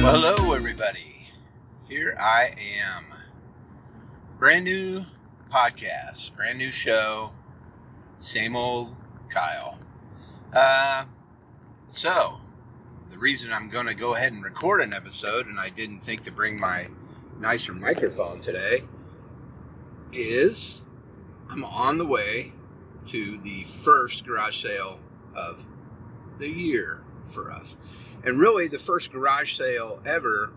Well, hello, everybody. Here I am. Brand new podcast, brand new show, same old Kyle. So, the reason I'm going to go ahead and record an episode, and I didn't think to bring my nicer microphone today, is I'm on the way to the first garage sale of the year for us. And really the first garage sale ever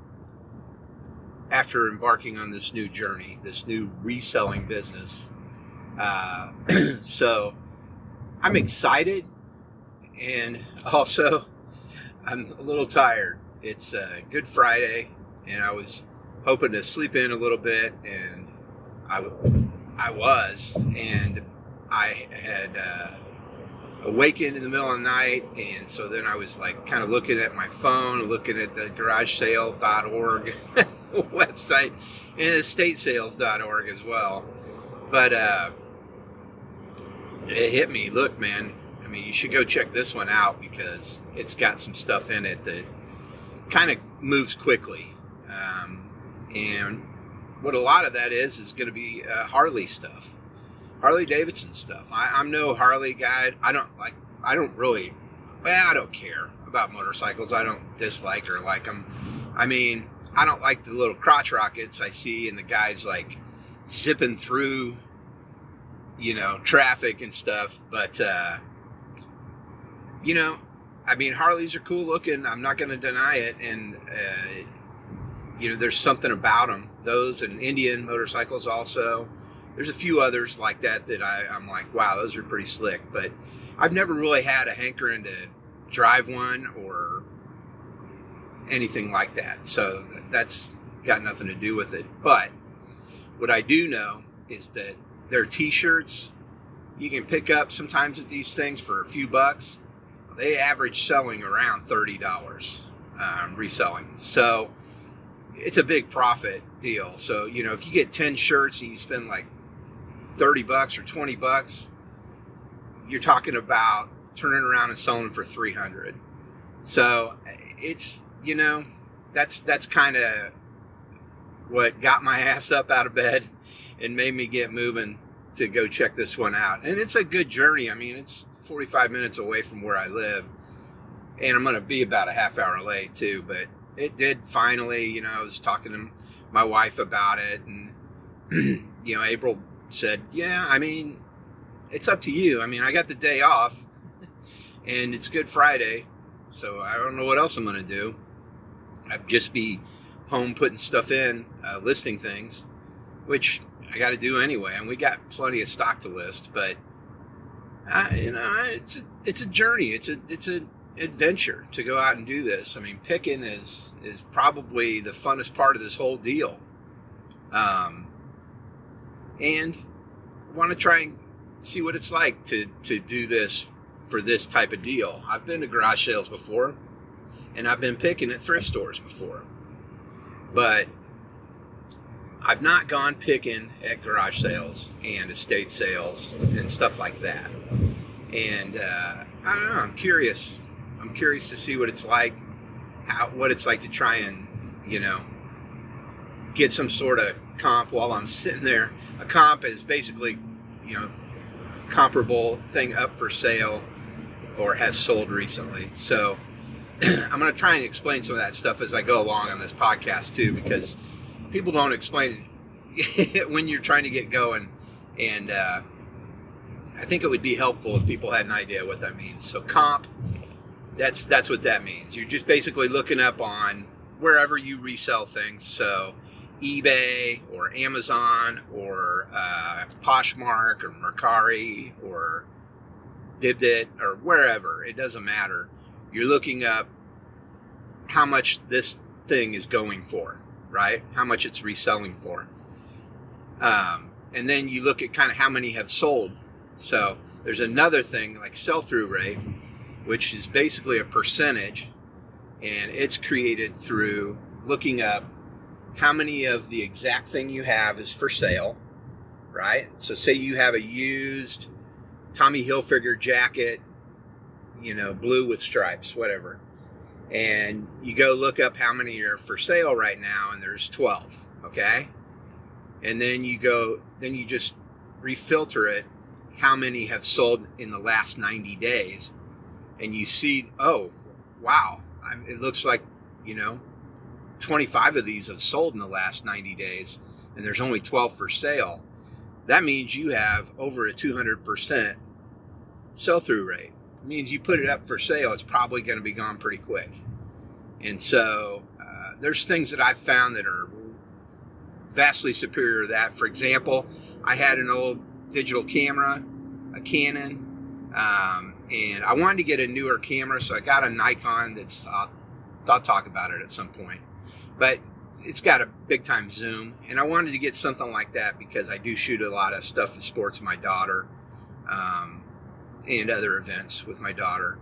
after embarking on this new journey, this new reselling business. So I'm excited, and also I'm a little tired. It's Good Friday, and I was hoping to sleep in a little bit, and I was, and I had awakened in the middle of the night, and so then I was like kind of looking at my phone, looking at the garagesale.org website and estatesales.org as well. But it hit me. Look, man, I mean, you should go check this one out because it's got some stuff in it that kind of moves quickly. And what a lot of that is going to be Harley stuff. Harley Davidson stuff. I'm no Harley guy. I don't care about motorcycles. I don't dislike or like them. I mean, I don't like the little crotch rockets I see and the guys like zipping through, traffic and stuff. But, I mean, Harleys are cool looking. I'm not going to deny it. And, there's something about them. Those and Indian motorcycles also. There's a few others like that I'm like, wow, those are pretty slick. But I've never really had a hankering to drive one or anything like that. So that's got nothing to do with it. But what I do know is that their t-shirts you can pick up sometimes at these things for a few bucks. They average selling around $30 reselling. So it's a big profit deal. So, if you get 10 shirts and you spend like $30 or $20, you're talking about turning around and selling for $300. So it's, that's kind of what got my ass up out of bed and made me get moving to go check this one out. And it's a good journey. I mean, it's 45 minutes away from where I live, and I'm going to be about a half hour late too, but it did finally, I was talking to my wife about it, and, April said, yeah, I mean, it's up to you. I mean, I got the day off and it's Good Friday, so I don't know what else I'm going to do. I'd just be home putting stuff in, listing things, which I got to do anyway. And we got plenty of stock to list, but it's a journey. It's an adventure to go out and do this. I mean, picking is probably the funnest part of this whole deal. And want to try and see what it's like to do this for this type of deal. I've been to garage sales before, and I've been picking at thrift stores before, but I've not gone picking at garage sales and estate sales and stuff like that. And I don't know, I'm curious. I'm curious to see what it's like, what it's like to try and, get some sort of comp while I'm sitting there. A comp is basically, comparable thing up for sale or has sold recently. So I'm going to try and explain some of that stuff as I go along on this podcast too, because people don't explain it when you're trying to get going. And I think it would be helpful if people had an idea what that means. So comp, that's what that means. You're just basically looking up on wherever you resell things. So eBay or Amazon or Poshmark or Mercari or Dibdit or wherever. It doesn't matter. You're looking up how much this thing is going for, right? How much it's reselling for. And then you look at kind of how many have sold. So there's another thing like sell-through rate, which is basically a percentage, and it's created through looking up how many of the exact thing you have is for sale, right? So say you have a used Tommy Hilfiger jacket, blue with stripes, whatever. and you go look up how many are for sale right now, and there's 12. Okay, and then you just refilter it, how many have sold in the last 90 days, and you see, oh wow, it looks like 25 of these have sold in the last 90 days, and there's only 12 for sale. That means you have over a 200% sell-through rate. It means you put it up for sale, it's probably going to be gone pretty quick. And so there's things that I've found that are vastly superior to that. For example, I had an old digital camera, a Canon, and I wanted to get a newer camera, so I got a Nikon that's, I'll talk about it at some point, but it's got a big time zoom, and I wanted to get something like that because I do shoot a lot of stuff in sports with my daughter, and other events with my daughter.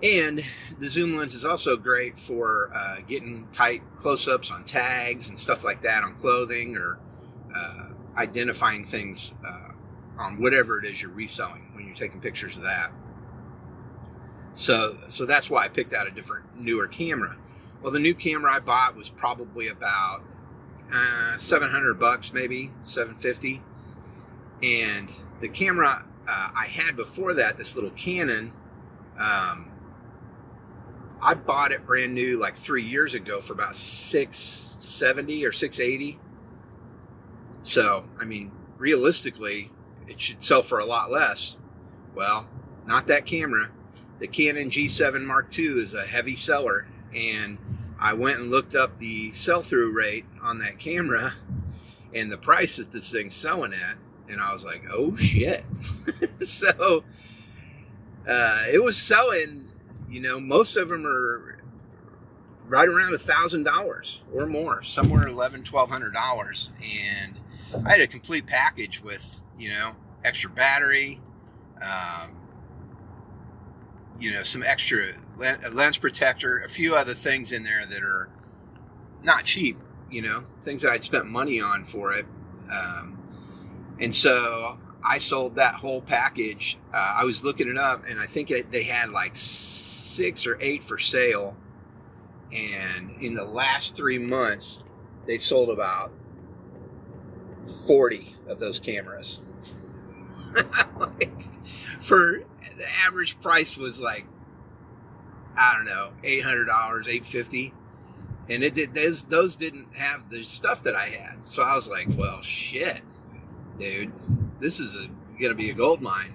And the zoom lens is also great for getting tight close-ups on tags and stuff like that on clothing, or identifying things on whatever it is you're reselling when you're taking pictures of that. So that's why I picked out a different, newer camera. Well, the new camera I bought was probably about $700, maybe $750. And the camera I had before that, this little Canon, I bought it brand new like 3 years ago for about $670 or $680. So, I mean, realistically, it should sell for a lot less. Well, not that camera. The Canon G7 Mark II is a heavy seller, and I went and looked up the sell-through rate on that camera and the price that this thing's selling at, and I was like, oh shit. So it was selling, most of them are right around $1,000 or more, somewhere $1,100-1,200, and I had a complete package with extra battery, some extra lens protector, a few other things in there that are not cheap, things that I'd spent money on for it. And so I sold that whole package. I was looking it up, and I think they had like 6 or 8 for sale. And in the last 3 months, they've sold about 40 of those cameras. For the average price was like, I don't know, $800, $850, and those didn't have the stuff that I had. So I was like, well, shit, dude, this is gonna be a gold mine.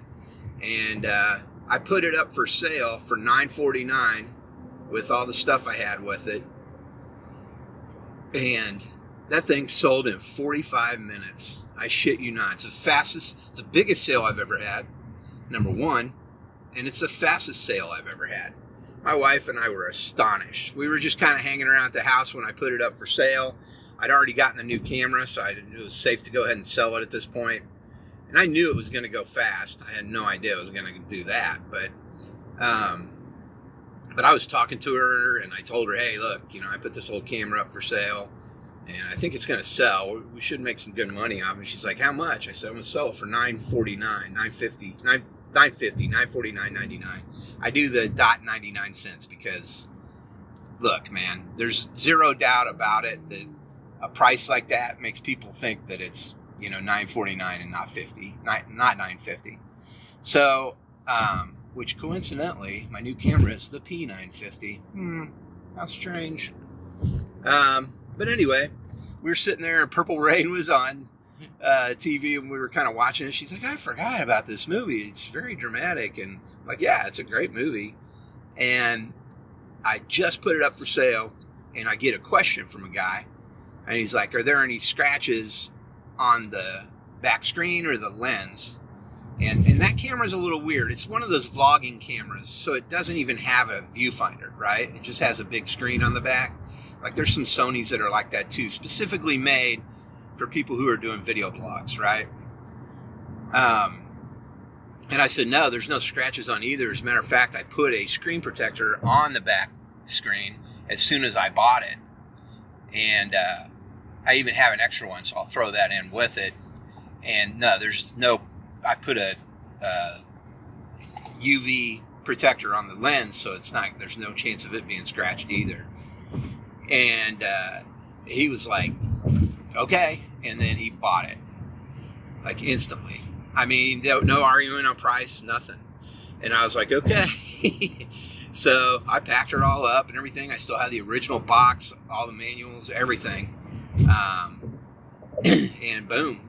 And I put it up for sale for $949 with all the stuff I had with it, and that thing sold in 45 minutes. I shit you not. It's the biggest sale I've ever had, number one, and it's the fastest sale I've ever had. My wife and I were astonished. We were just kind of hanging around at the house when I put it up for sale. I'd already gotten the new camera, so it was safe to go ahead and sell it at this point. And I knew it was going to go fast. I had no idea it was going to do that. But I was talking to her, and I told her, hey, look, I put this old camera up for sale, and I think it's going to sell. We should make some good money off it. And she's like, how much? I said, I'm going to sell it for $949, $950, $949.99. I do the .99 because, look, man, there's zero doubt about it that a price like that makes people think that it's $949 and not $950. So, which coincidentally, my new camera is the P950. How strange. But anyway, we were sitting there and Purple Rain was on TV, and we were kind of watching it. She's like, I forgot about this movie. It's very dramatic. And I'm like, yeah, it's a great movie. And I just put it up for sale, and I get a question from a guy, and he's like, are there any scratches on the back screen or the lens? And that camera's a little weird. It's one of those vlogging cameras, so it doesn't even have a viewfinder, right? It just has a big screen on the back. Like, there's some Sonys that are like that too, specifically made for people who are doing video blogs, right? And I said, no, there's no scratches on either. As a matter of fact, I put a screen protector on the back screen as soon as I bought it. And I even have an extra one, so I'll throw that in with it. And no, I put a UV protector on the lens, so there's no chance of it being scratched either. And he was like, okay, and then he bought it, like instantly. I mean, no arguing on price, nothing. And I was like, okay. So I packed her all up and everything. I still had the original box, all the manuals, everything. And boom,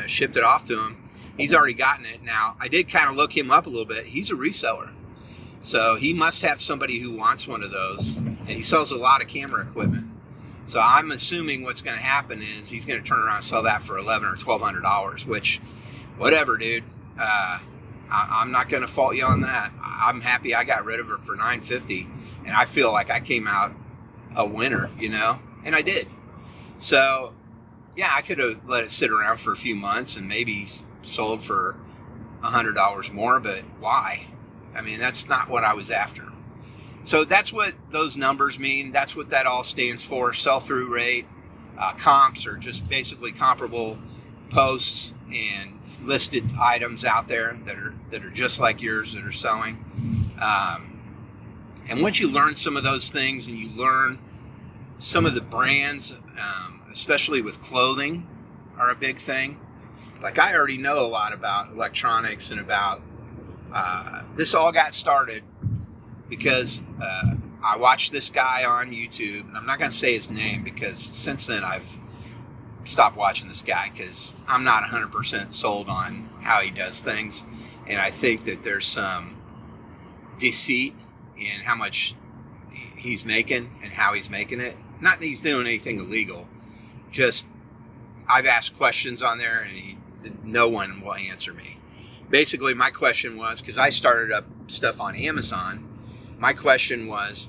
shipped it off to him. He's already gotten it. Now, I did kind of look him up a little bit. He's a reseller. So he must have somebody who wants one of those. And he sells a lot of camera equipment. So I'm assuming what's going to happen is he's going to turn around and sell that for $1,100 or $1,200, which, whatever, dude. I'm not going to fault you on that. I'm happy I got rid of her for $950, and I feel like I came out a winner, you know, and I did. So, yeah, I could have let it sit around for a few months and maybe sold for $100 more, but why? I mean, that's not what I was after. So that's what those numbers mean. That's what that all stands for. Sell-through rate, comps are just basically comparable posts and listed items out there that are just like yours that are selling. And once you learn some of those things and you learn some of the brands, especially with clothing, are a big thing. Like I already know a lot about electronics and about this all got started because I watched this guy on YouTube, and I'm not going to say his name because since then I've stopped watching this guy because I'm not 100% sold on how he does things, and I think that there's some deceit in how much he's making and how he's making it. Not that he's doing anything illegal, just I've asked questions on there and no one will answer me. Basically, my question was, because I started up stuff on Amazon, my question was,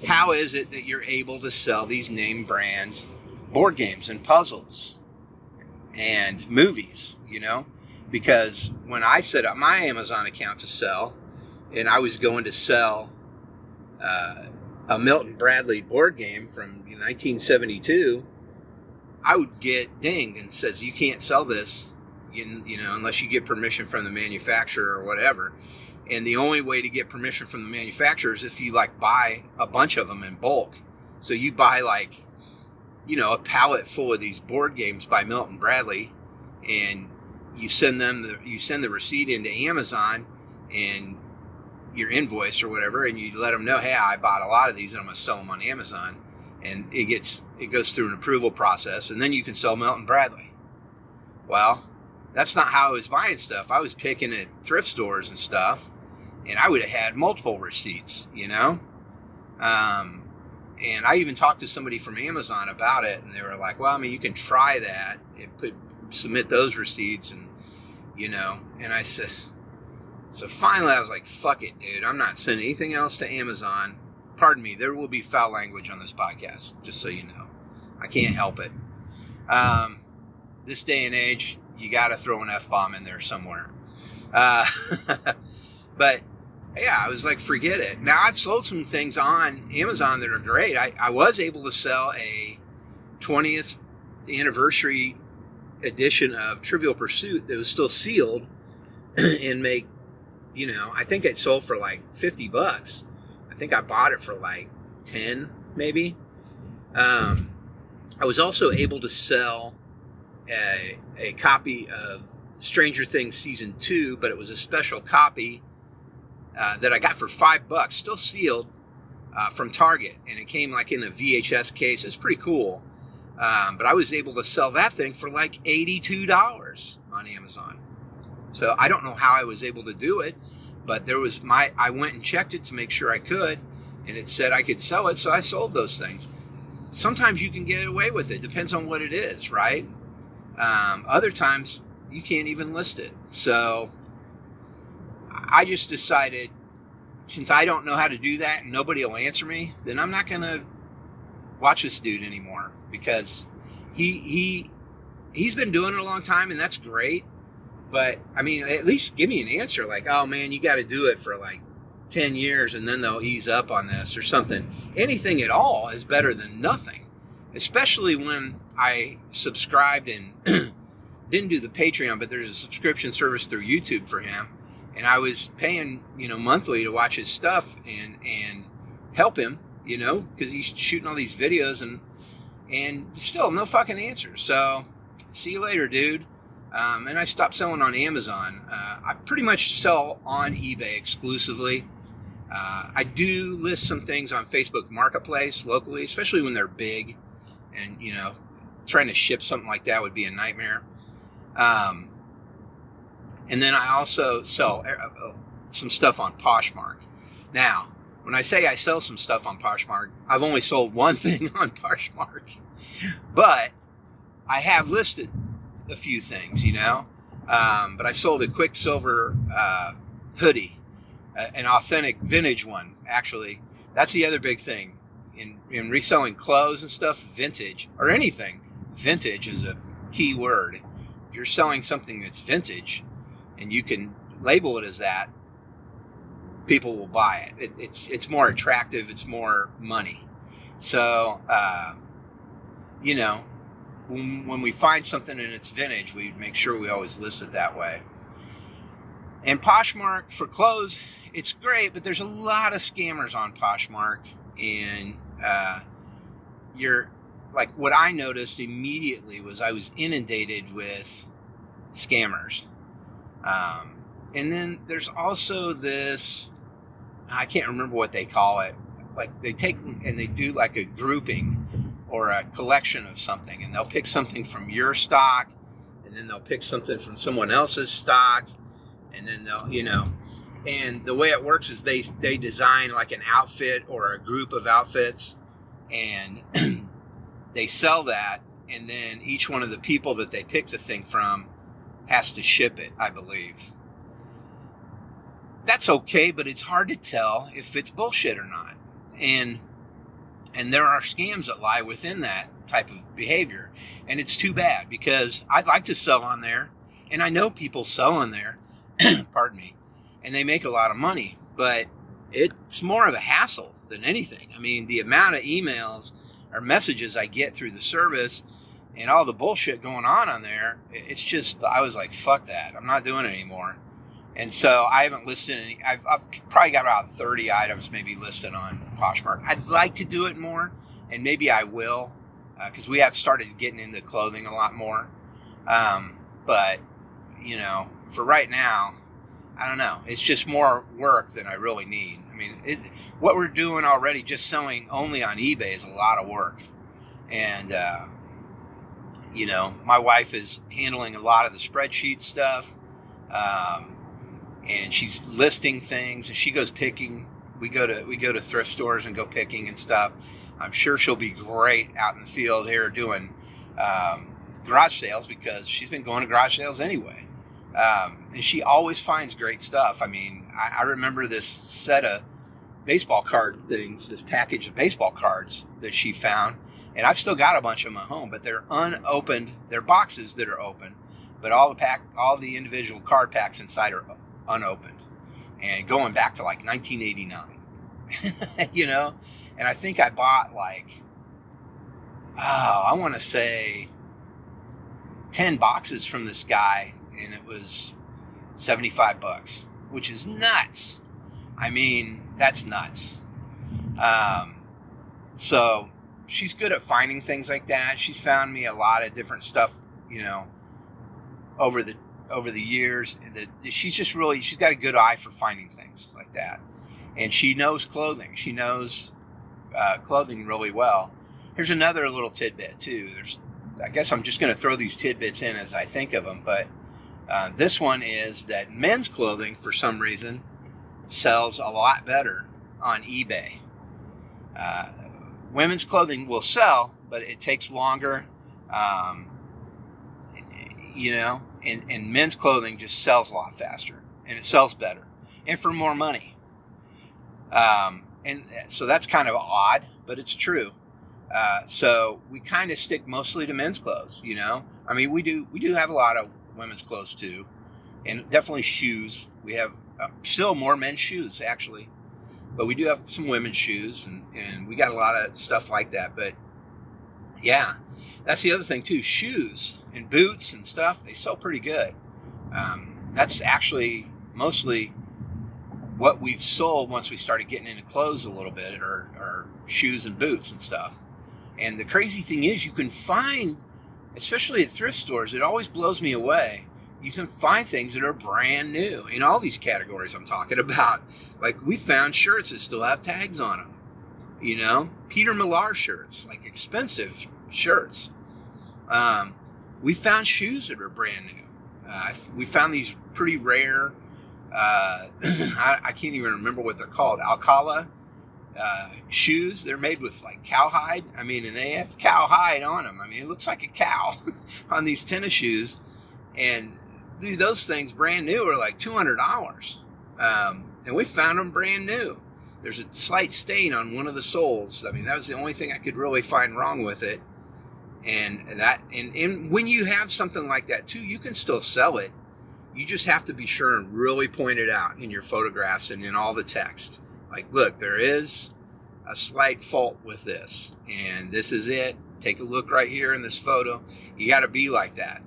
how is it that you're able to sell these name brand board games and puzzles and movies, you know? Because when I set up my Amazon account to sell, and I was going to sell a Milton Bradley board game from 1972, I would get dinged and says, you can't sell this, you know, unless you get permission from the manufacturer or whatever. And the only way to get permission from the manufacturer is if you like buy a bunch of them in bulk. So you buy like, you know, a pallet full of these board games by Milton Bradley, and you send the receipt into Amazon and your invoice or whatever, and you let them know, hey, I bought a lot of these and I'm going to sell them on Amazon. And it goes through an approval process, and then you can sell Milton Bradley. Well, that's not how I was buying stuff. I was picking at thrift stores and stuff, and I would have had multiple receipts, you know? And I even talked to somebody from Amazon about it, and they were like, well, I mean, you can try that and submit those receipts, and, you know, and I said, so finally I was like, fuck it, dude. I'm not sending anything else to Amazon. Pardon me, there will be foul language on this podcast, just so you know. I can't help it. This day and age, you got to throw an F-bomb in there somewhere. But, yeah, I was like, forget it. Now, I've sold some things on Amazon that are great. I was able to sell a 20th anniversary edition of Trivial Pursuit that was still sealed and make, you know, I think it sold for like $50. I think I bought it for like 10, maybe. I was also able to sell a copy of Stranger Things Season 2, but it was a special copy that I got for $5, still sealed, from Target. And it came like in a VHS case. It's pretty cool. But I was able to sell that thing for like $82 on Amazon. So I don't know how I was able to do it. But I went and checked it to make sure I could, and it said I could sell it, so I sold those things. Sometimes you can get away with it. Depends on what it is, right? Other times, you can't even list it. So I just decided, since I don't know how to do that and nobody will answer me, then I'm not going to watch this dude anymore, because he's been doing it a long time, and that's great. But, I mean, at least give me an answer like, oh, man, you got to do it for like 10 years and then they'll ease up on this or something. Anything at all is better than nothing, especially when I subscribed and didn't do the Patreon, but there's a subscription service through YouTube for him. and I was paying, monthly to watch his stuff and help him, because he's shooting all these videos and still no fucking answer. So see you later, dude. And I stopped selling on Amazon. I pretty much sell on eBay exclusively. I do list some things on Facebook Marketplace locally, especially when they're big, and trying to ship something like that would be a nightmare. And then I also sell some stuff on Poshmark. Now, when I say I sell some stuff on Poshmark, I've only sold one thing on Poshmark, but I have listed a few things, but I sold a Quicksilver hoodie, an authentic vintage one, actually. That's the other big thing in reselling clothes and stuff. Vintage or anything, vintage is a key word. If you're selling something that's vintage and you can label it as that, people will buy it. It's more attractive. It's more money. So, when we find something and it's vintage, we make sure we always list it that way. And Poshmark for clothes, it's great, but there's a lot of scammers on Poshmark. And what I noticed immediately was I was inundated with scammers. And then there's also this, I can't remember what they call it. Like they take and they do like a grouping or a collection of something, and they'll pick something from your stock, and then they'll pick something from someone else's stock, and then they'll, and the way it works is they design like an outfit or a group of outfits, and they sell that, and then each one of the people that they pick the thing from has to ship it, I believe. That's okay, but it's hard to tell if it's bullshit or not. And there are scams that lie within that type of behavior. And it's too bad, because I'd like to sell on there, and I know people sell on there, pardon me, and they make a lot of money, but it's more of a hassle than anything. I mean, the amount of emails or messages I get through the service and all the bullshit going on there, it's just, I was like, fuck that. I'm not doing it anymore. And so I haven't listed any. I've probably got about 30 items maybe listed on Poshmark. I'd like to do it more, and maybe I will, because we have started getting into clothing a lot more. But, for right now, I don't know. It's just more work than I really need. I mean, what we're doing already, just selling only on eBay, is a lot of work. And, my wife is handling a lot of the spreadsheet stuff. And she's listing things, and she goes picking. We go to thrift stores and go picking and stuff. I'm sure she'll be great out in the field here doing garage sales, because she's been going to garage sales anyway. And she always finds great stuff. I mean, I remember this set of baseball card things, this package of baseball cards that she found, and I've still got a bunch of them at home, but they're unopened. They're boxes that are open, but all the individual card packs inside are unopened, and going back to like 1989, and I think I bought I want to say 10 boxes from this guy, and it was $75, which is nuts. I mean, that's nuts. So she's good at finding things like that. She's found me a lot of different stuff, over the years. That she's got a good eye for finding things like that. And she knows clothing. She knows clothing really well. Here's another little tidbit too. I guess I'm just going to throw these tidbits in as I think of them, but this one is that men's clothing, for some reason, sells a lot better on eBay. Women's clothing will sell, but it takes longer, and men's clothing just sells a lot faster, and it sells better and for more money. And so that's kind of odd, but it's true. So we kind of stick mostly to men's clothes, I mean, we do have a lot of women's clothes too, and definitely shoes. We have still more men's shoes, actually, but we do have some women's shoes, and we got a lot of stuff like that. But yeah, that's the other thing too. Shoes and boots and stuff, they sell pretty good. That's actually mostly what we've sold once we started getting into clothes a little bit, or shoes and boots and stuff. And the crazy thing is, you can find, especially at thrift stores, it always blows me away. You can find things that are brand new in all these categories I'm talking about. Like, we found shirts that still have tags on them. You know, Peter Millar shirts, like expensive shirts. We found shoes that are brand new. We found these pretty rare, I can't even remember what they're called, Alcala shoes. They're made with like cowhide. I mean, and they have cowhide on them. I mean, it looks like a cow on these tennis shoes. And dude, those things brand new are like $200. And we found them brand new. There's a slight stain on one of the soles. I mean, that was the only thing I could really find wrong with it. And when you have something like that too, you can still sell it. You just have to be sure and really point it out in your photographs and in all the text. Like, look, there is a slight fault with this, and this is it. Take a look right here in this photo. You got to be like that,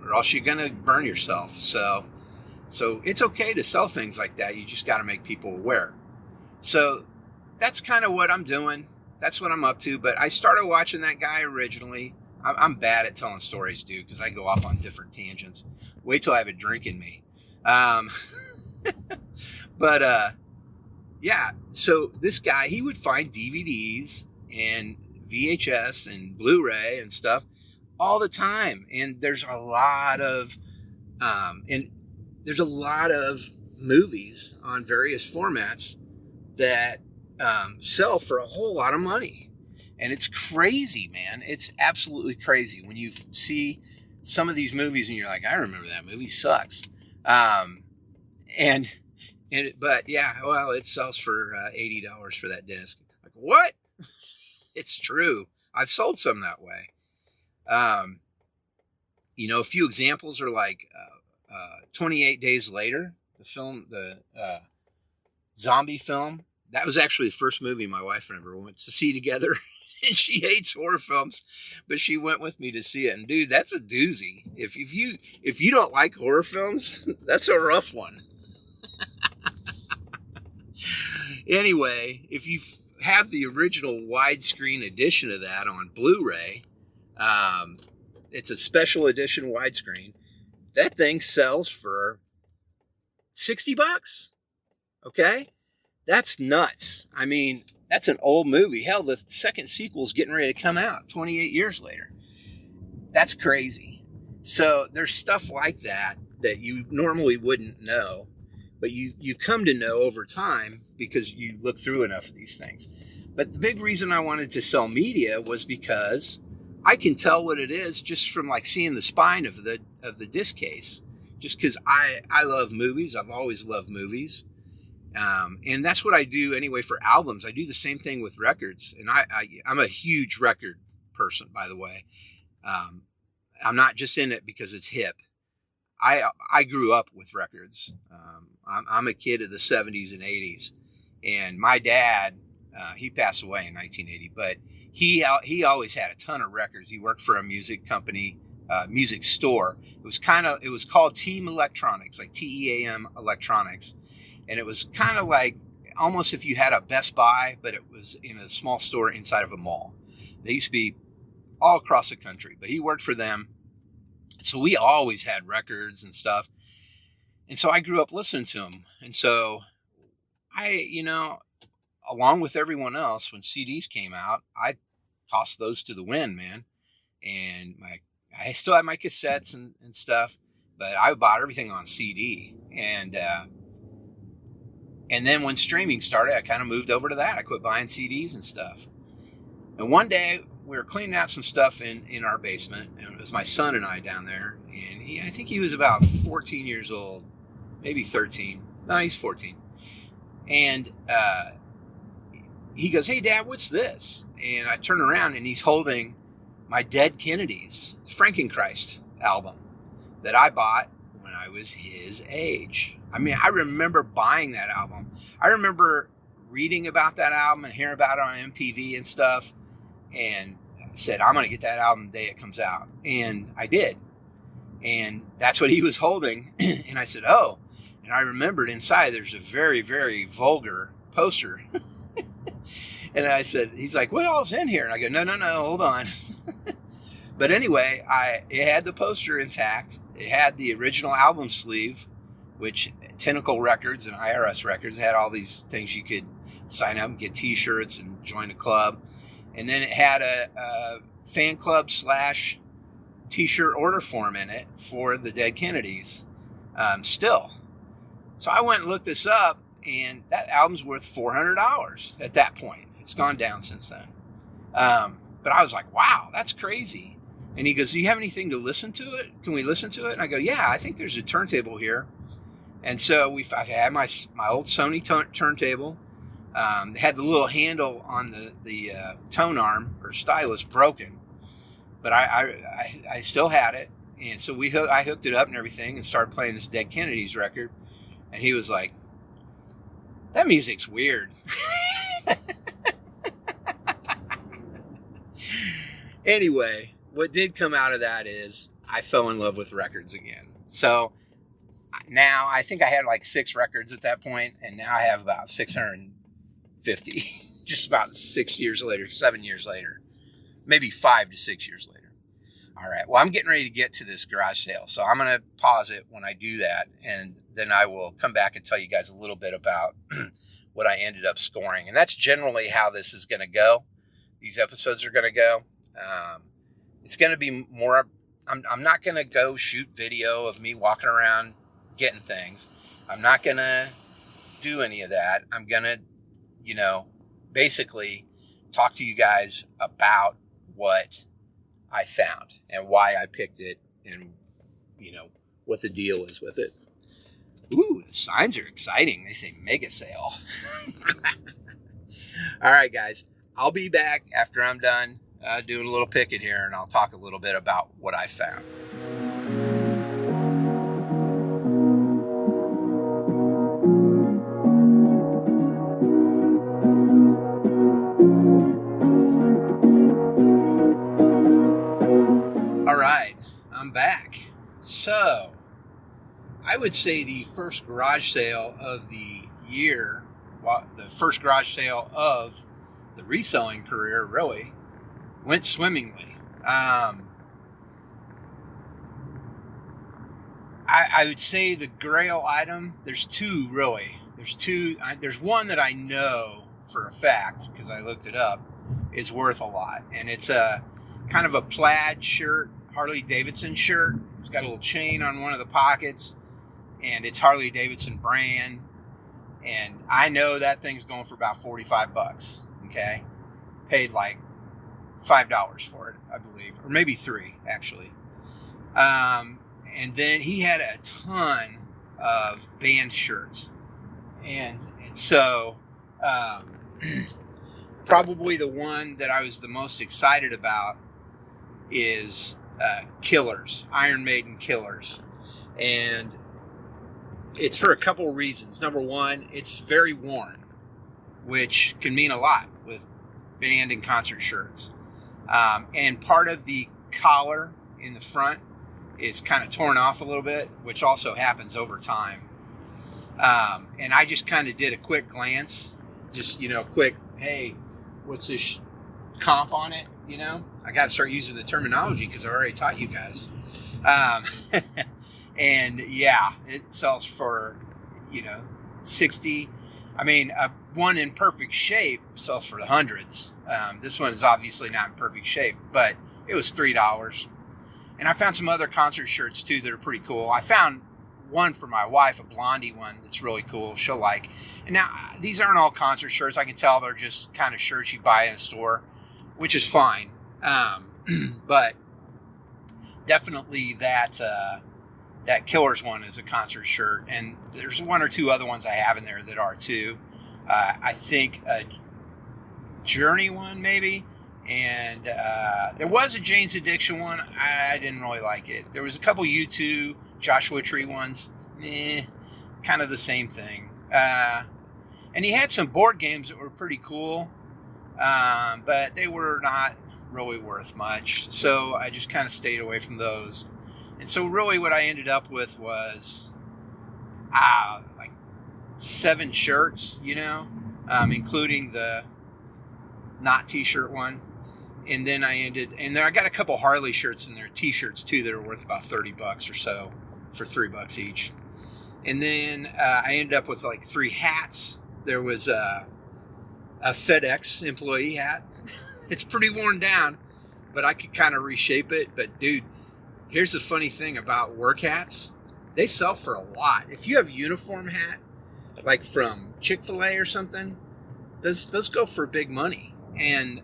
or else you're gonna burn yourself. So it's okay to sell things like that. You just got to make people aware. So that's kind of what I'm doing. That's what I'm up to. But I started watching that guy originally. I'm bad at telling stories, dude, because I go off on different tangents. Wait till I have a drink in me. Yeah, so this guy, he would find DVDs and VHS and Blu-ray and stuff all the time. And there's a lot of movies on various formats that sell for a whole lot of money. And it's crazy, man. It's absolutely crazy when you see some of these movies and you're like, I remember that movie, sucks. But yeah, well, it sells for $80 for that disc. Like, what? It's true. I've sold some that way. A few examples are like 28 Days Later, the film, the zombie film. That was actually the first movie my wife and I ever went to see together. And she hates horror films, but she went with me to see it. And dude, that's a doozy. If you don't like horror films, that's a rough one. Anyway, if you have the original widescreen edition of that on Blu-ray, it's a special edition widescreen. That thing sells for $60. Okay? That's nuts. I mean, that's an old movie. Hell, the second sequel's getting ready to come out 28 years later. That's crazy. So there's stuff like that you normally wouldn't know, but you come to know over time because you look through enough of these things. But the big reason I wanted to sell media was because I can tell what it is just from like seeing the spine of the disc case. Just because I love movies. I've always loved movies. And that's what I do anyway for albums. I do the same thing with records. And I'm a huge record person, by the way. I'm not just in it because it's hip. I grew up with records. I'm a kid of the 70s and 80s. And my dad, he passed away in 1980, but he always had a ton of records. He worked for a music company, music store. It was called Team Electronics, like TEAM Electronics. And it was kind of like almost if you had a Best Buy, but it was in a small store inside of a mall. They used to be all across the country, but he worked for them. So we always had records and stuff. And so I grew up listening to them. And so along with everyone else, when CDs came out, I tossed those to the wind, man. And I still had my cassettes and stuff, but I bought everything on CD. And then when streaming started, I kind of moved over to that. I quit buying CDs and stuff. And one day we were cleaning out some stuff in our basement, and it was my son and I down there. And I think he was about 14 years old, maybe 13. No, he's 14. And he goes, "Hey, Dad, what's this?" And I turn around, and he's holding my Dead Kennedys Frankenchrist album that I bought when I was his age. I mean, I remember buying that album. I remember reading about that album and hearing about it on MTV and stuff, and said, I'm going to get that album the day it comes out. And I did. And that's what he was holding. And I said, oh. And And I remembered inside there's a very, very vulgar poster. And I said, he's like, what all's in here? And I go, no, hold on. But anyway, it had the poster intact. It had the original album sleeve, which Tentacle Records and IRS Records had all these things you could sign up and get t-shirts and join a club. And then it had a fan club / t-shirt order form in it for the Dead Kennedys still. So I went and looked this up, and that album's worth $400 at that point. It's gone down since then. But I was like, wow, that's crazy. And he goes, do you have anything to listen to it? Can we listen to it? And I go, yeah, I think there's a turntable here. And so I had my old Sony turntable. It had the little handle on the tone arm or stylus broken. But I still had it. And so I hooked it up and everything and started playing this Dead Kennedys record. And he was like, that music's weird. Anyway, what did come out of that is I fell in love with records again. So now I think I had like 6 records at that point, and now I have about 650, just about 7 years later, maybe 5 to 6 years later. All right, well, I'm getting ready to get to this garage sale, so I'm going to pause it when I do that, and then I will come back and tell you guys a little bit about what I ended up scoring. And that's generally how this is going to go. These episodes are going to go. It's going to be more, I'm not going to go shoot video of me walking around getting things. I'm not going to do any of that. I'm going to, basically talk to you guys about what I found and why I picked it and, what the deal is with it. Ooh, the signs are exciting. They say mega sale. All right, guys, I'll be back after I'm done doing a little picking here, and I'll talk a little bit about what I found. All right, I'm back. So, I would say the first garage sale of the year, the first garage sale of the reselling career, really, went swimmingly. I would say the grail item, there's 2 really. There's one that I know for a fact, because I looked it up, is worth a lot. And it's a kind of a plaid shirt, Harley Davidson shirt. It's got a little chain on one of the pockets, and it's Harley Davidson brand. And I know that thing's going for about $45, okay? Paid like $5 for it, I believe, or maybe $3 actually. And then he had a ton of band shirts, and so probably the one that I was the most excited about is Killers, Iron Maiden Killers, and it's for a couple of reasons. Number one, it's very worn, which can mean a lot with band and concert shirts. And part of the collar in the front is kind of torn off a little bit, which also happens over time. And I just kind of did a quick glance, just, quick, hey, what's this comp on it? I got to start using the terminology because I already taught you guys. And yeah, it sells for, 60. I mean, one in perfect shape sells for the hundreds. This one is obviously not in perfect shape, but it was $3. And I found some other concert shirts too that are pretty cool. I found one for my wife, a Blondie one that's really cool. She'll like. And now these aren't all concert shirts. I can tell they're just kind of shirts you buy in a store, which is fine. But definitely that Killers one is a concert shirt, and there's 1 or 2 other ones I have in there that are too. I think a Journey one maybe, and there was a Jane's Addiction one. I didn't really like it. There was a couple U2 Joshua Tree ones, kind of the same thing. And he had some board games that were pretty cool, but they were not really worth much, so I just kind of stayed away from those. And so really what I ended up with was like 7 shirts, including the not t-shirt one. And then I got a couple Harley shirts in there, t-shirts too, that are worth about $30 or so for $3 each. And then I ended up with like 3 hats. There was a FedEx employee hat. It's pretty worn down, but I could kind of reshape it. But dude, here's the funny thing about work hats. They sell for a lot. If you have a uniform hat, like from Chick-fil-A or something, those go for big money. And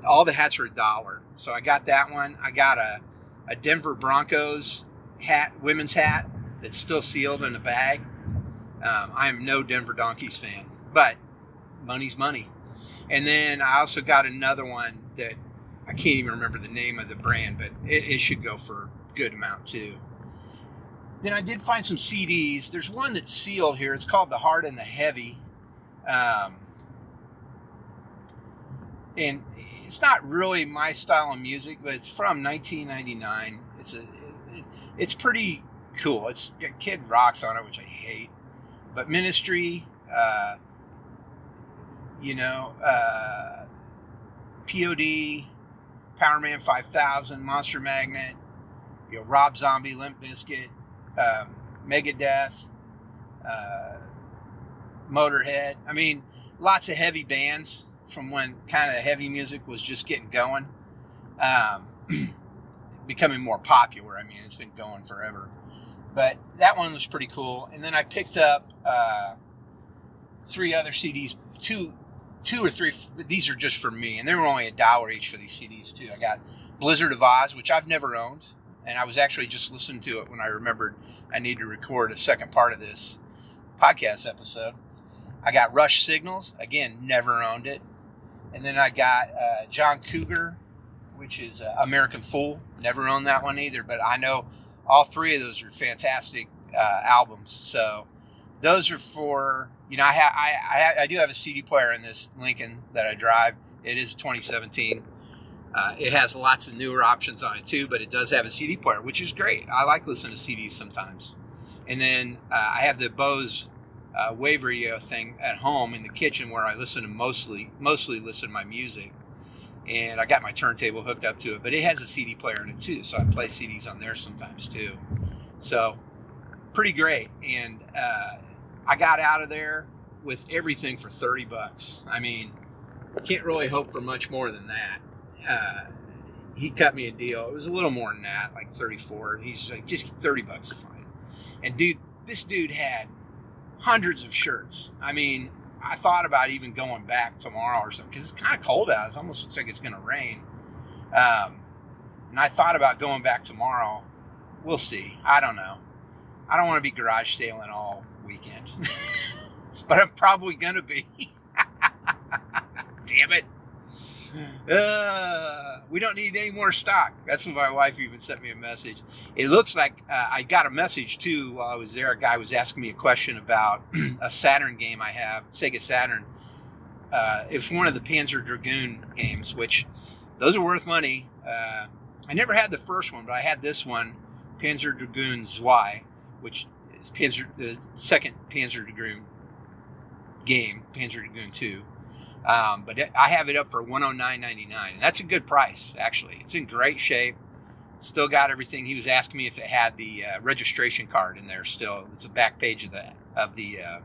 all the hats are $1. So I got that one. I got a Denver Broncos hat, women's hat, that's still sealed in a bag. I am no Denver Donkeys fan, but money's money. And then I also got another one that I can't even remember the name of the brand, but it should go for a good amount too. Then I did find some CDs. There's one that's sealed here. It's called The Hard and the Heavy. And it's not really my style of music, but it's from 1999. It's pretty cool. It's got Kid Rock's on it, which I hate. But Ministry, POD, Power Man 5000, Monster Magnet, Rob Zombie, Limp Bizkit, Megadeth, Motorhead. I mean, lots of heavy bands from when kind of heavy music was just getting going, becoming more popular. I mean, it's been going forever. But that one was pretty cool. And then I picked up 3 other CDs, two or three. These are just for me, and they were only $1 each for these CDs too. I got Blizzard of Oz, which I've never owned, and I was actually just listening to it when I remembered I need to record a second part of this podcast episode. I got Rush Signals, again, never owned it. And then I got John Cougar, which is American Fool. Never owned that one either, but I know all 3 of those are fantastic albums. So those are for, I do have a CD player in this Lincoln that I drive. It is 2017. It has lots of newer options on it too, but it does have a CD player, which is great. I like listening to CDs sometimes. And then I have the Bose wave radio thing at home in the kitchen where I listen to mostly listen to my music. And I got my turntable hooked up to it, but it has a CD player in it too, so I play CDs on there sometimes too. So pretty great. And I got out of there with everything for $30. I mean, can't really hope for much more than that. He cut me a deal. It was a little more than that, like 34. He's like, just $30 is fine. And dude, this dude had hundreds of shirts. I mean, I thought about even going back tomorrow or something, because it's kind of cold out. It almost looks like it's going to rain. And I thought about going back tomorrow. We'll see. I don't know. I don't want to be garage sailing all weekend. But I'm probably going to be. Damn it. We don't need any more stock. That's what my wife even sent me a message. It looks like I got a message too while I was there. A guy was asking me a question about a Saturn game I have, Sega Saturn. It's one of the Panzer Dragoon games, which those are worth money. I never had the first one, but I had this one, Panzer Dragoon Zwei, which is the second Panzer Dragoon game, Panzer Dragoon 2. But I have it up for $109.99, and that's a good price, actually. It's in great shape. Still got everything. He was asking me if it had the registration card in there still. It's the back page of the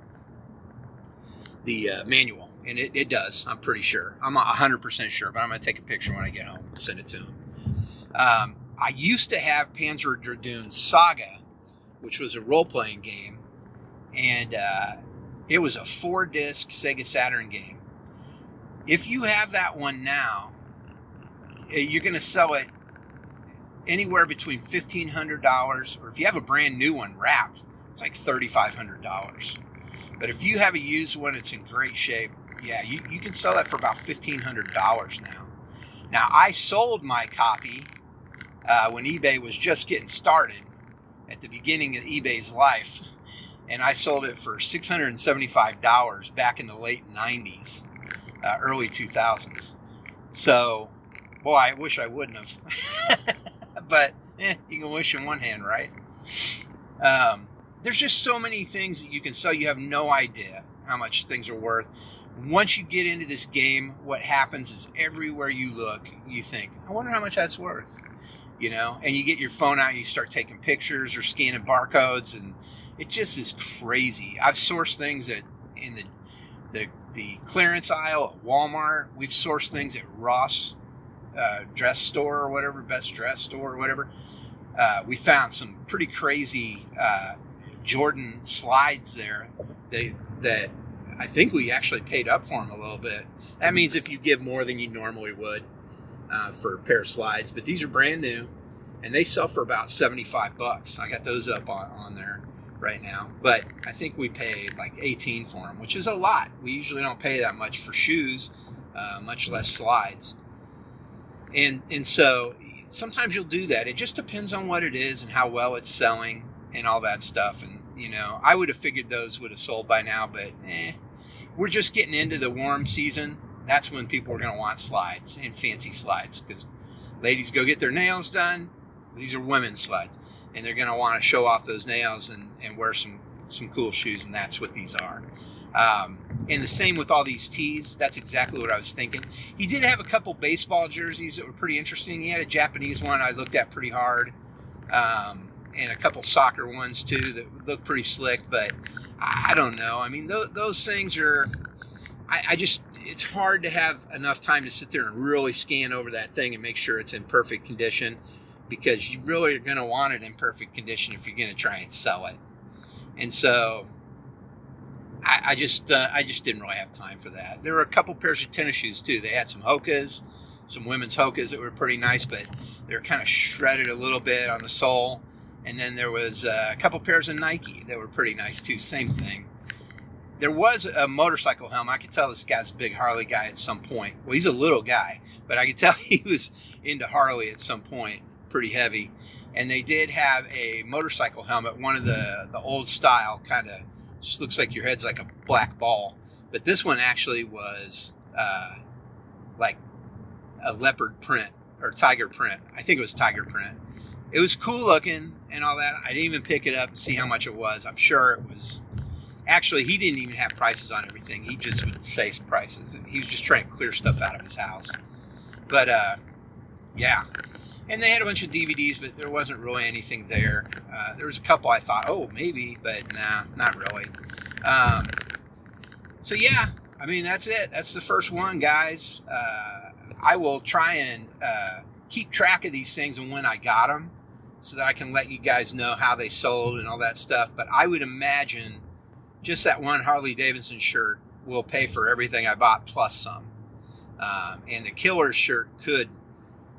manual, and it does. I'm pretty sure. I'm 100% sure, but I'm going to take a picture when I get home and send it to him. I used to have Panzer Dragoon Saga, which was a role-playing game, and it was a 4-disc Sega Saturn game. If you have that one now, you're going to sell it anywhere between $1,500, or if you have a brand new one wrapped, it's like $3,500. But if you have a used one, it's in great shape. Yeah, you can sell that for about $1,500 now. Now, I sold my copy when eBay was just getting started at the beginning of eBay's life, and I sold it for $675 back in the late 90s. Early 2000s. So, boy, I wish I wouldn't have. But, you can wish in one hand, right? there's just so many things that you can sell. You have no idea how much things are worth. Once you get into this game, what happens is everywhere you look, you think, I wonder how much that's worth, and you get your phone out and you start taking pictures or scanning barcodes, and it just is crazy. I've sourced things in the clearance aisle at Walmart. We've sourced things at Ross dress store or whatever, Best Dress store or whatever. We found some pretty crazy Jordan slides there that I think we actually paid up for them a little bit. That means if you give more than you normally would for a pair of slides, but these are brand new and they sell for about $75. I got those up on there right now, but I think we paid like 18 for them, which is a lot. We usually don't pay that much for shoes, much less slides. And so sometimes you'll do that. It just depends on what it is and how well it's selling and all that stuff. And, I would have figured those would have sold by now, but we're just getting into the warm season. That's when people are going to want slides and fancy slides, because ladies go get their nails done. These are women's slides, and they're going to want to show off those nails and wear some cool shoes, and that's what these are. And the same with all these tees. That's exactly what I was thinking. He did have a couple baseball jerseys that were pretty interesting. He had a Japanese one I looked at pretty hard, and a couple soccer ones too that looked pretty slick, but I don't know. I mean, those things are, it's hard to have enough time to sit there and really scan over that thing and make sure it's in perfect condition, because you really are going to want it in perfect condition if you're going to try and sell it. And so I just didn't really have time for that. There were a couple pairs of tennis shoes too. They had some Hokas, some women's Hokas that were pretty nice, but they were kind of shredded a little bit on the sole. And then there was a couple pairs of Nike that were pretty nice too. Same thing. There was a motorcycle helmet. I could tell this guy's a big Harley guy at some point. Well, he's a little guy, but I could tell he was into Harley at some point, pretty heavy. And they did have a motorcycle helmet, one of the old style, kind of just looks like your head's like a black ball. But this one actually was like a leopard print or tiger print. I think it was tiger print. It was cool looking and all that. I didn't even pick it up and see how much it was. I'm sure it was. Actually, he didn't even have prices on everything. He just would say prices. He was just trying to clear stuff out of his house. But, yeah. And they had a bunch of DVDs, but there wasn't really anything there. There was a couple I thought, oh, maybe, but nah, not really. So, yeah. I mean, that's it. That's the first one, guys. I will try and keep track of these things and when I got them, so that I can let you guys know how they sold and all that stuff. But I would imagine just that one Harley Davidson shirt will pay for everything I bought plus some. And the Killer shirt could,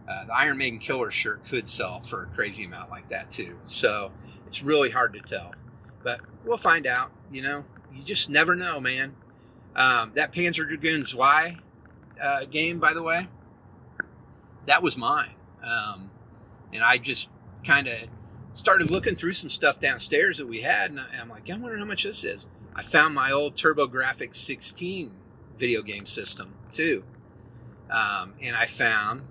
the Iron Maiden Killer shirt could sell for a crazy amount like that too. So it's really hard to tell. But we'll find out, You just never know, man. That Panzer Dragoons Y game, by the way, that was mine. And I just kind of started looking through some stuff downstairs that we had, and I'm like, I wonder how much this is. I found my old TurboGrafx 16 video game system too, and I found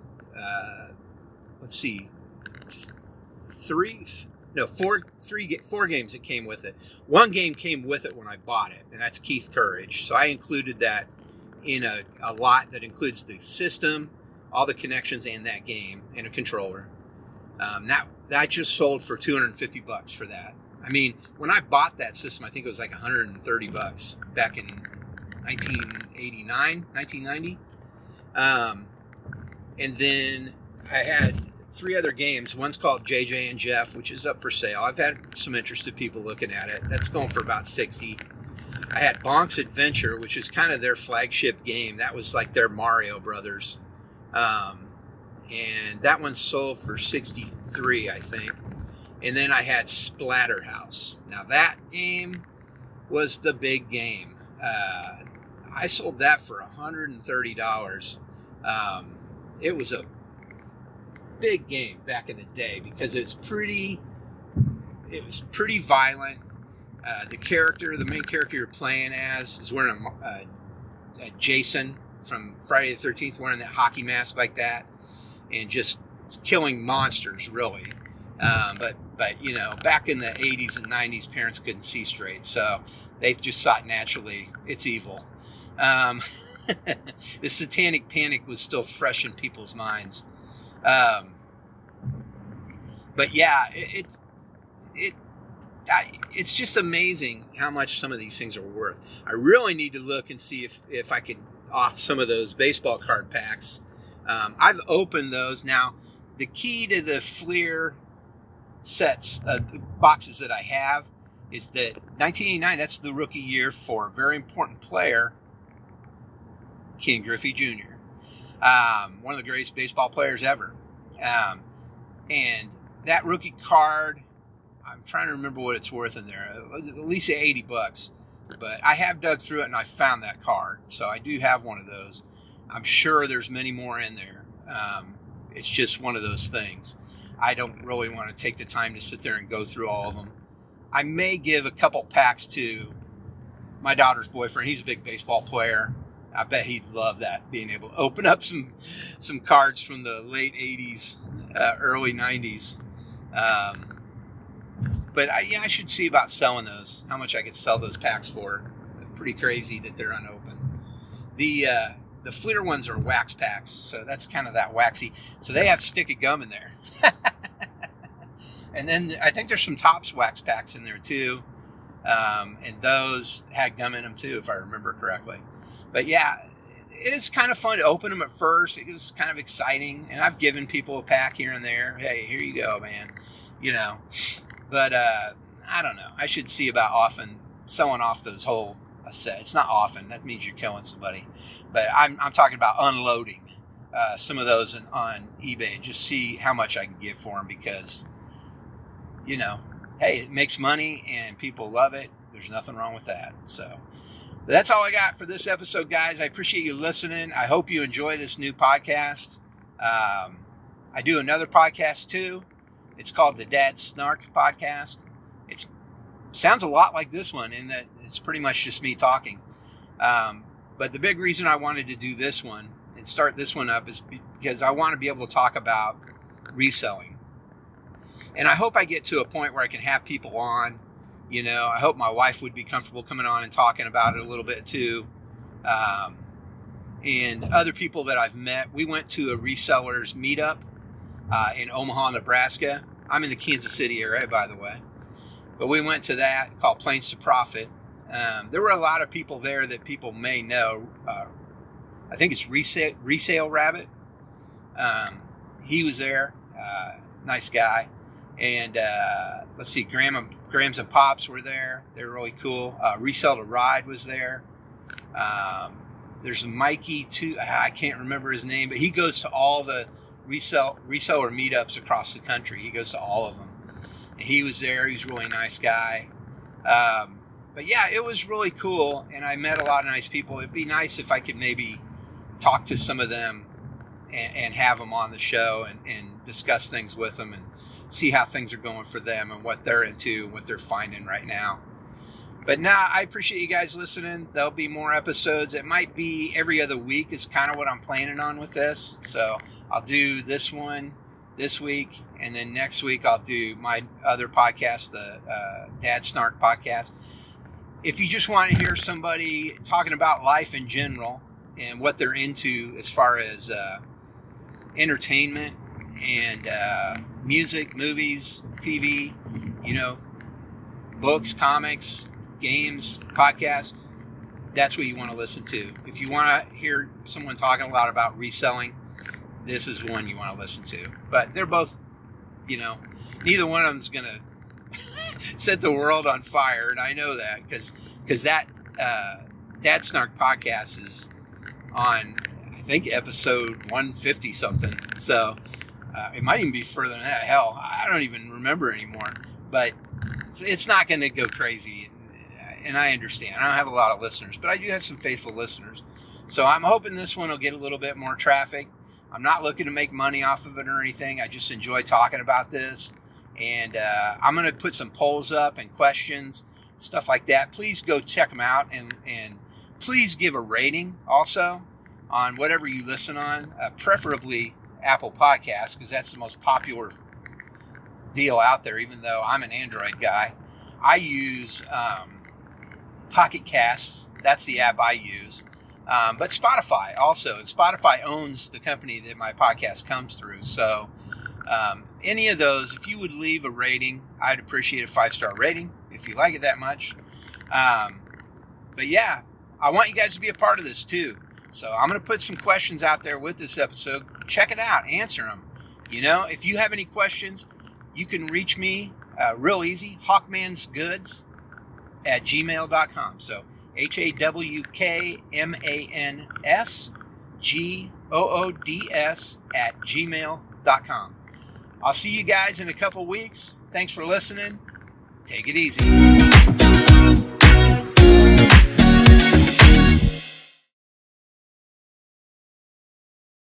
four games that came with it. One game came with it when I bought it, and that's Keith Courage. So I included that in a lot that includes the system, all the connections, and that game, and a controller. That just sold for $250 for that. I mean, when I bought that system, I think it was like $130 back in 1989, 1990. And then I had 3 other games. One's called JJ and Jeff, which is up for sale. I've had some interested people looking at it. That's going for about $60. I had Bonk's Adventure, which is kind of their flagship game. That was like their Mario Brothers. And that one sold for $63, I think. And then I had Splatterhouse. Now that game was the big game. I sold that for $130. It was a big game back in the day because it was pretty violent. The main character you're playing as is wearing a Jason from Friday the 13th, wearing that hockey mask like that, and just killing monsters, really. But you know, back in the 80s and 90s, parents couldn't see straight, so they just thought naturally it's evil. Um, the satanic panic was still fresh in people's minds. But yeah, it's just amazing how much some of these things are worth. I really need to look and see if I could off some of those baseball card packs. I've opened those. Now, the key to the Fleer sets, boxes that I have, is that 1989, that's the rookie year for a very important player, Ken Griffey Jr., one of the greatest baseball players ever. And that rookie card, I'm trying to remember what it's worth in there, at least $80. But I have dug through it and I found that card. So I do have one of those. I'm sure there's many more in there. It's just one of those things. I don't really want to take the time to sit there and go through all of them. I may give a couple packs to my daughter's boyfriend. He's a big baseball player. I bet he'd love that, being able to open up some cards from the late 80s, early 90s. But I should see about selling those, how much I could sell those packs for. Pretty crazy that they're unopened. The Fleer ones are wax packs, so that's kind of that waxy. So they have stick of gum in there. And then I think there's some Topps wax packs in there too. And those had gum in them too, if I remember correctly. But yeah, it is kind of fun to open them at first. It was kind of exciting. And I've given people a pack here and there. Hey, here you go, man. You know. But I don't know. I should see about selling off those whole set. It's not often. That means you're killing somebody. But I'm talking about unloading some of those on eBay and just see how much I can get for them, because, you know, hey, it makes money and people love it. There's nothing wrong with that. So that's all I got for this episode, guys. I appreciate you listening. I hope you enjoy this new podcast. I do another podcast too. It's called the Dad Snark Podcast. It sounds a lot like this one in that it's pretty much just me talking. But the big reason I wanted to do this one and start this one up is because I want to be able to talk about reselling. And I hope I get to a point where I can have people on. You know, I hope my wife would be comfortable coming on and talking about it a little bit too. And other people that I've met. We went to a resellers meetup in Omaha, Nebraska. I'm in the Kansas City area, by the way. But we went to that called Planes to Profit. There were a lot of people there that people may know. I think it's Resale Rabbit. He was there. Nice guy. And let's see, Grams and Pops were there. They were really cool. Resell to Ride was there. There's Mikey too. I can't remember his name, but he goes to all the reseller meetups across the country. He goes to all of them. And he was there. He's a really nice guy. But yeah, it was really cool, and I met a lot of nice people. It'd be nice if I could maybe talk to some of them and have them on the show and discuss things with them and see how things are going for them and what they're into, what they're finding right now. But now, I appreciate you guys listening. There'll be more episodes. It might be every other week is kind of what I'm planning on with this. So I'll do this one this week, and then next week I'll do my other podcast, the Dad Snark Podcast. If you just want to hear somebody talking about life in general and what they're into as far as entertainment and music, movies, TV, you know, books, comics, games, podcasts, that's what you want to listen to. If you want to hear someone talking a lot about reselling, this is one you want to listen to. But they're both, you know, neither one of them is going to set the world on fire, and I know that because that Dad Snark Podcast is on, I think, episode 150 something. So it might even be further than that. Hell, I don't even remember anymore. But it's not going to go crazy, and I understand. I don't have a lot of listeners, but I do have some faithful listeners. So I'm hoping this one will get a little bit more traffic. I'm not looking to make money off of it or anything. I just enjoy talking about this. And I'm going to put some polls up and questions, stuff like that. Please go check them out, and please give a rating also on whatever you listen on, preferably Apple Podcasts, because that's the most popular deal out there, even though I'm an Android guy. I use Pocket Casts. That's the app I use. But Spotify also. And Spotify owns the company that my podcast comes through. So any of those, if you would leave a rating, I'd appreciate a 5-star rating if you like it that much. But yeah, I want you guys to be a part of this too. So I'm going to put some questions out there with this episode. Check it out. Answer them. If you have any questions, you can reach me real easy. hawkmansgoods@gmail.com. So HAWKMANSGOODS@gmail.com. I'll see you guys in a couple weeks. Thanks for listening. Take it easy.